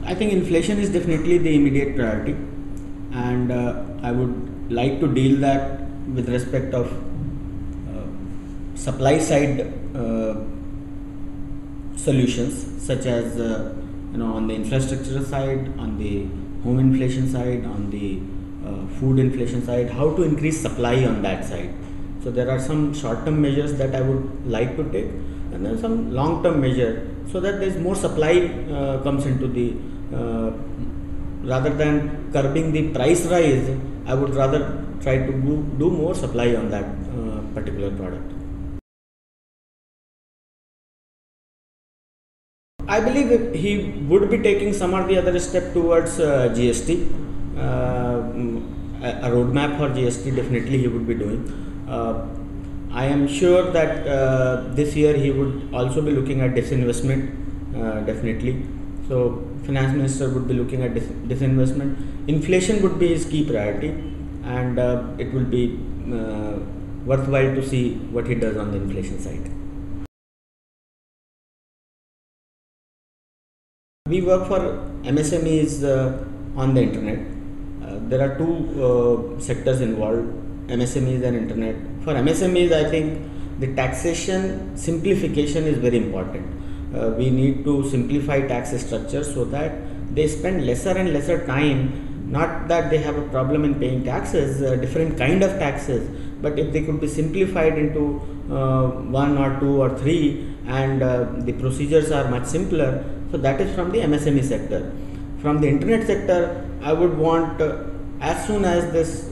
I think inflation is definitely the immediate priority, and I would like to deal that with respect of supply side solutions, such as on the infrastructure side, on the home inflation side, on the food inflation side, how to increase supply on that side. So there are some short-term measures that I would like to take, and then some long-term measure, so that there is more supply comes into the rather than curbing the price rise. I would rather try to do more supply on that particular product. I believe he would be taking some or the other step towards GST. A roadmap for GST definitely he would be doing. I am sure that this year he would also be looking at disinvestment, definitely. So finance minister would be looking at disinvestment. Inflation would be his key priority, and it will be worthwhile to see what he does on the inflation side. We work for MSMEs on the internet. There are two sectors involved, MSMEs and internet. For MSMEs, I think the taxation simplification is very important. We need to simplify tax structure so that they spend lesser and lesser time. Not that they have a problem in paying taxes, different kind of taxes, but if they could be simplified into one or two or three, and the procedures are much simpler. So that is from the MSME sector. From the internet sector, I would want as soon as this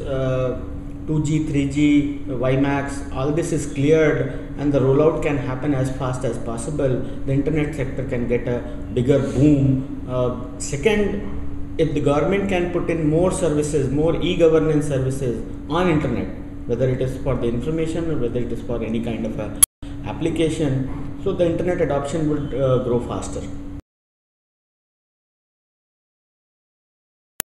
2G, 3G, WiMAX, all this is cleared and the rollout can happen as fast as possible, the internet sector can get a bigger boom. Second, if the government can put in more services, more e-governance services on internet, whether it is for the information or whether it is for any kind of a application, so the internet adoption would grow faster.